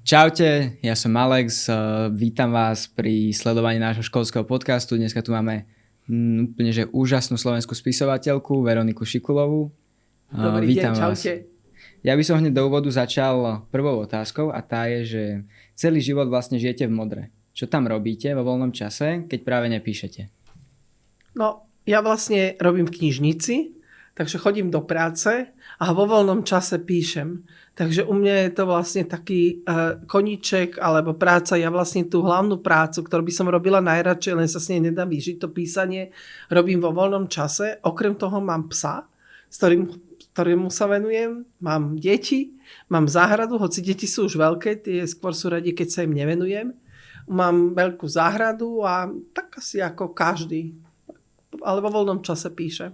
Čaute, ja som Alex, vítam vás pri sledovaní nášho školského podcastu. Dneska tu máme úplne že úžasnú slovenskú spisovateľku Veroniku Šikulovú. Dobrý Vítam deň, vás. čaute. Ja by som hneď do úvodu začal prvou otázkou a tá je, že celý život vlastne žijete v Modre. Čo tam robíte vo voľnom čase, keď práve nepíšete? No, ja vlastne robím v knižnici, takže chodím do práce a vo voľnom čase píšem. Takže u mňa je to vlastne taký koníček alebo práca. Ja vlastne tú hlavnú prácu, ktorú by som robila najradšej, len sa s nej nedá vyžiť, to písanie robím vo voľnom čase. Okrem toho mám psa, ktorému sa venujem. Mám deti, mám záhradu, hoci deti sú už veľké, tie skôr sú radi, keď sa im nevenujem. Mám veľkú záhradu a tak asi ako každý. Ale vo voľnom čase píše.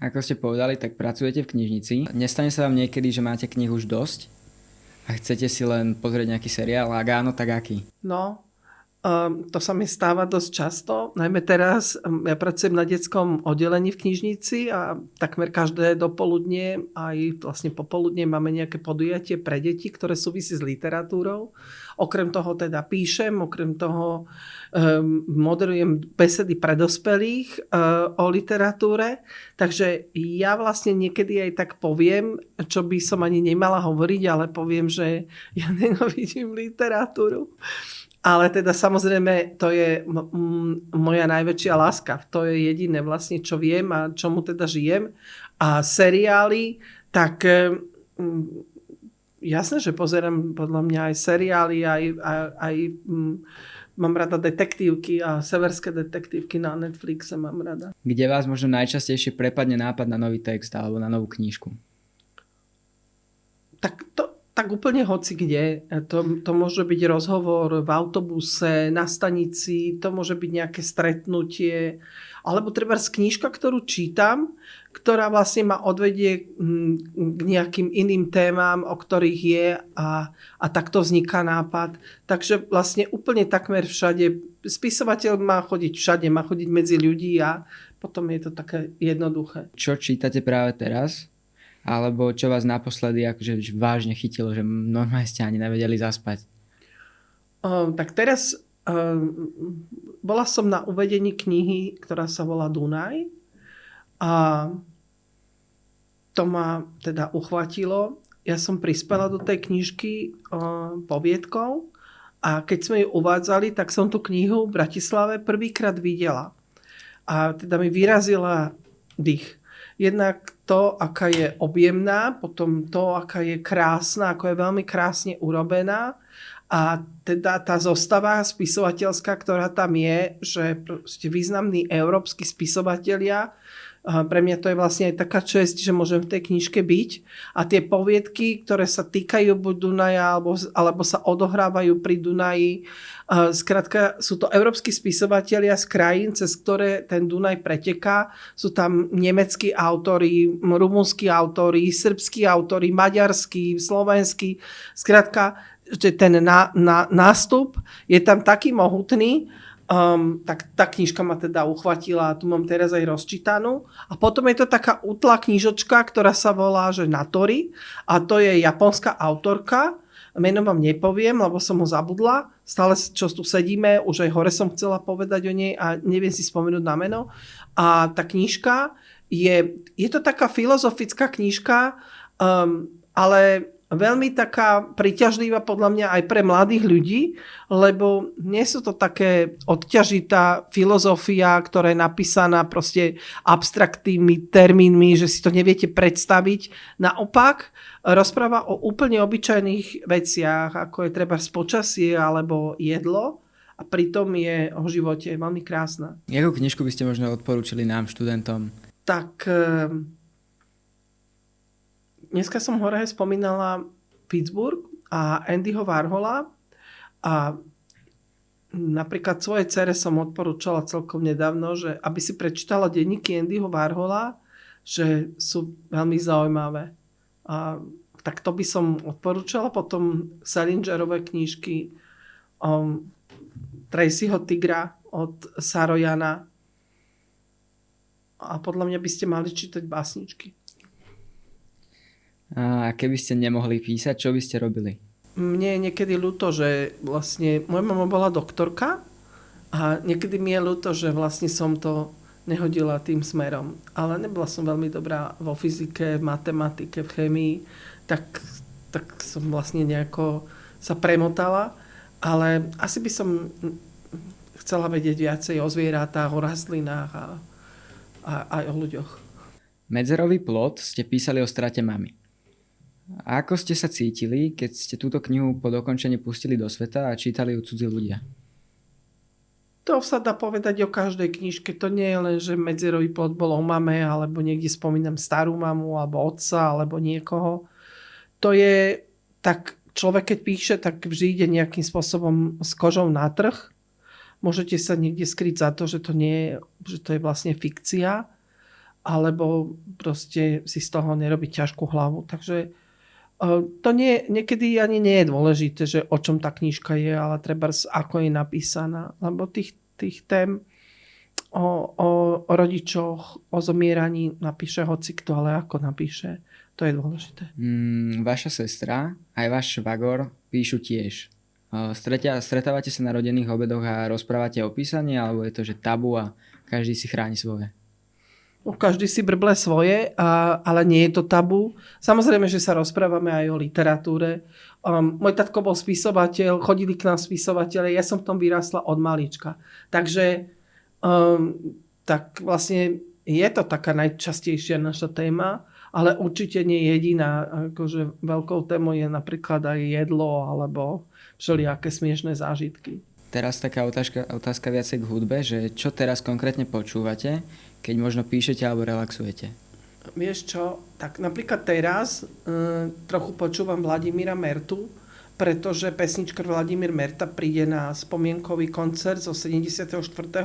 Ako ste povedali, tak pracujete v knižnici. Nestane sa vám niekedy, že máte knih už dosť a chcete si len pozrieť nejaký seriál? Ak áno, tak aký? No, to sa mi stáva dosť často. Najmä teraz, ja pracujem na detskom oddelení v knižnici a takmer každé dopoludnie aj vlastne popoludne máme nejaké podujatie pre deti, ktoré súvisí s literatúrou. Okrem toho teda píšem, okrem toho moderujem besedy pre dospelých o literatúre. Takže ja vlastne niekedy aj tak poviem, čo by som ani nemala hovoriť, ale poviem, že ja nenávidím literatúru. Ale teda samozrejme to je moja najväčšia láska. To je jediné vlastne, čo viem a čomu teda žijem. A seriály, tak jasné, že pozerám podľa mňa aj seriály, aj mám rada detektívky a severské detektívky na Netflixe mám rada. Kde vás možno najčastejšie prepadne nápad na nový text alebo na novú knižku? Tak úplne hoci kde. To môže byť rozhovor v autobuse, na stanici, to môže byť nejaké stretnutie, alebo treba knižka, ktorú čítam, ktorá vlastne ma odvedie k nejakým iným témam, o ktorých je a takto vzniká nápad. Takže vlastne úplne takmer všade. Spisovateľ má chodiť všade, má chodiť medzi ľudí a potom je to také jednoduché. Čo čítate práve teraz? Alebo čo vás naposledy akože vážne chytilo, že normálne ste ani nevedeli zaspať? Tak teraz bola som na uvedení knihy, ktorá sa volá Dunaj. A to ma teda uchvátilo. Ja som prispela do tej knižky poviedkou a keď sme ju uvádzali, tak som tú knihu v Bratislave prvýkrát videla. A teda mi vyrazila dých. Jednak to, aká je objemná, potom to, aká je krásna, ako je veľmi krásne urobená. A teda tá zostava spisovateľská, ktorá tam je, že proste významní európski spisovatelia, pre mňa to je vlastne aj taká česť, že môžem v tej knižke byť. A tie poviedky, ktoré sa týkajú buď Dunaja, alebo sa odohrávajú pri Dunaji, skrátka sú to európski spisovatelia z krajín, cez ktoré ten Dunaj preteká. Sú tam nemeckí autori, rumunskí autori, srbskí autori, maďarskí, slovenskí. Skrátka, že ten nástup je tam taký mohutný, tak tá knižka ma teda uchvatila a tu mám teraz aj rozčítanú. A potom je to taká útla knižočka, ktorá sa volá že Natori a to je japonská autorka. Meno vám nepoviem, lebo som ho zabudla. Stále, čo tu sedíme, už aj hore som chcela povedať o nej a neviem si spomenúť na meno. A tá knižka je to taká filozofická knižka, ale veľmi taká priťažlivá podľa mňa aj pre mladých ľudí, lebo nie sú to také odťažitá filozofia, ktorá je napísaná proste abstraktnými termínmi, že si to neviete predstaviť. Naopak, rozpráva o úplne obyčajných veciach, ako je treba počasie alebo jedlo a pritom je o živote veľmi krásna. Jakú knižku by ste možno odporúčili nám, študentom? Tak dneska som hore spomínala Pittsburgh a Andyho Warhola a napríklad svojej dcere som odporúčala celkom nedávno, že aby si prečítala denníky Andyho Warhola, že sú veľmi zaujímavé. A tak to by som odporúčala. Potom Salingerové knižky Tracyho Tigra od Sarojana a podľa mňa by ste mali čítať básničky. A keby ste nemohli písať, čo by ste robili? mne je niekedy ľúto, že vlastne moja mama bola doktorka a niekedy mi je ľúto, že vlastne som to nehodila tým smerom. Ale nebola som veľmi dobrá vo fyzike, v matematike, v chémii, tak som vlastne nejako sa premotala. Ale asi by som chcela vedieť viacej o zvieratách, o rastlinách a aj o ľuďoch. Medzerový plod ste písali o strate mamy. A ako ste sa cítili, keď ste túto knihu po dokončení pustili do sveta a čítali ju cudzí ľudia? To sa dá povedať o každej knižke. To nie je len, že Medzerový plod bol o mame, alebo niekde spomínam starú mamu, alebo otca, alebo niekoho. To je, tak človek keď píše, tak vždy ide nejakým spôsobom s kožou na trh. Môžete sa niekde skryť za to, že to je vlastne fikcia, alebo proste si z toho nerobiť ťažkú hlavu. Takže to niekedy ani nie je dôležité, že o čom tá knižka je, ale treba ako je napísaná. Lebo tých tém o rodičoch, o zomieraní napíše hocikto, ale ako napíše, to je dôležité. Vaša sestra aj váš švagor píšu tiež. Stretávate sa na rodinných obedoch a rozprávate o písaní, alebo je to, že tabu a každý si chráni svoje? Každý si brble svoje, ale nie je to tabu. Samozrejme, že sa rozprávame aj o literatúre. Môj tatko bol spisovateľ, chodili k nám spisovateľe, ja som v tom vyrásla od malička. Takže tak vlastne je to taká najčastejšia naša téma, ale určite nie jediná. Akože veľkou témou je napríklad aj jedlo alebo všelijaké smiešné zážitky. Teraz taká otázka viacej k hudbe, že čo teraz konkrétne počúvate, keď možno píšete alebo relaxujete? Vieš čo, tak napríklad teraz trochu počúvam Vladimíra Mertu, pretože pesničkar Vladimír Merta príde na spomienkový koncert zo 74.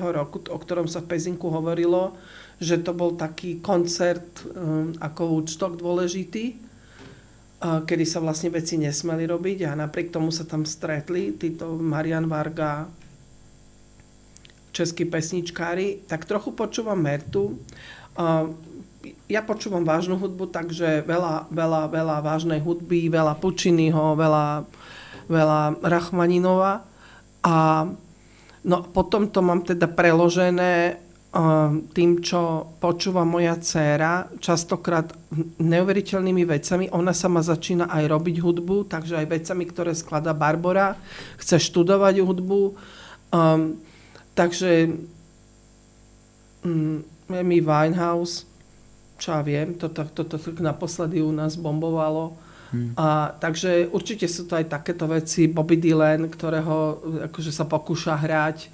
roku, o ktorom sa v Pezinku hovorilo, že to bol taký koncert ako Woodstock dôležitý, kedy sa vlastne veci nesmeli robiť a napriek tomu sa tam stretli títo Marian Varga, českí pesničkári, tak trochu počúvam Mertu. Ja počúvam vážnu hudbu, takže veľa vážnej hudby, veľa Pucciniho, veľa Rachmaninova. A no, potom to mám teda preložené tým, čo počúva moja dcéra, častokrát neuveriteľnými vecami. Ona sama začína aj robiť hudbu, takže aj vecami, ktoré skladá Barbora. Chce študovať hudbu. Takže Amy Winehouse, čo ja viem, toto naposledy u nás bombovalo. Takže určite sú to aj takéto veci. Bobby Dylan, ktorého akože sa pokúša hrať,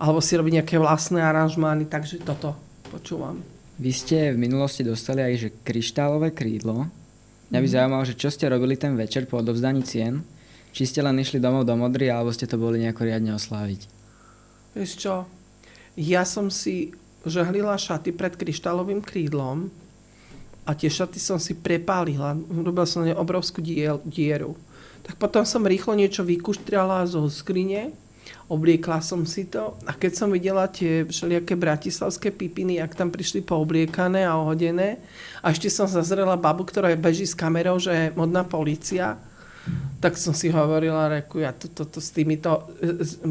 alebo si robiť nejaké vlastné aranžmány, takže toto počúvam. Vy ste v minulosti dostali aj že kryštálové krídlo. Mňa by zaujímalo, že čo ste robili ten večer po odovzdaní cien. Či ste len išli domov do Modry, alebo ste to boli nejako riadne osláviť? Vieš čo, ja som si žehlila šaty pred kryštálovým krídlom a tie šaty som si prepálila. Robila som obrovskú dieru. Tak potom som rýchlo niečo vykuštriala zo skrine, obliekla som si to a keď som videla tie všelijaké bratislavské pipiny, jak tam prišli poobliekané a ohodené a ešte som zazrela babu, ktorá beží s kamerou, že je modná polícia, tak som si hovorila, reku, ja s týmito...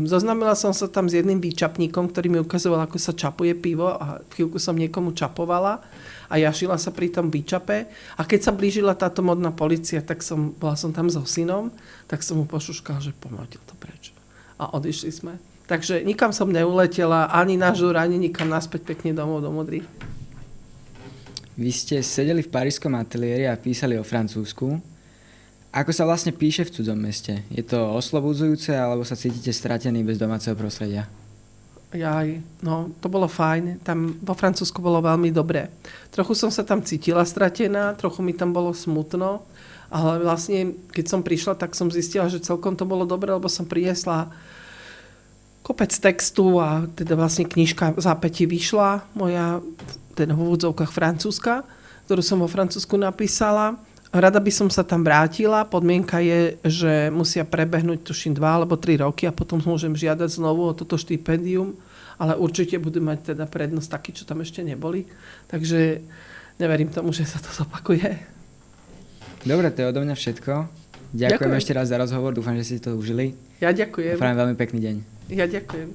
Zoznámila som sa tam s jedným výčapníkom, ktorý mi ukazoval, ako sa čapuje pivo a v chvíľku som niekomu čapovala a jašila sa pri tom výčape a keď sa blížila táto modná polícia, tak bola som tam so synom, tak som mu pošuškala, že poďte to preč. A odišli sme. Takže nikam som neuletela, ani na žúr, ani nikam naspäť pekne domov do Modry. Vy ste sedeli v parížskom ateliéri a písali o Francúzsku. Ako sa vlastne píše v cudzom meste? Je to oslobodzujúce, alebo sa cítite stratený bez domáceho prostredia? No, to bolo fajn. Tam vo Francúzsku bolo veľmi dobré. Trochu som sa tam cítila stratená, trochu mi tam bolo smutno, ale vlastne, keď som prišla, tak som zistila, že celkom to bolo dobré, lebo som priniesla kopec textu a teda vlastne knižka v zápäti vyšla, moja, teda v úvodzovkách francúzska, ktorú som vo Francúzsku napísala. Rada by som sa tam vrátila. Podmienka je, že musia prebehnúť tuším 2 alebo 3 roky a potom môžem žiadať znovu o toto štipendium, ale určite budú mať teda prednosť takí, čo tam ešte neboli. Takže neverím tomu, že sa to zopakuje. Dobre, to je odo mňa všetko. Ďakujem Ďakujem. ešte raz za rozhovor, dúfam, že si to užili. Ja ďakujem. Prajem veľmi pekný deň. Ja ďakujem.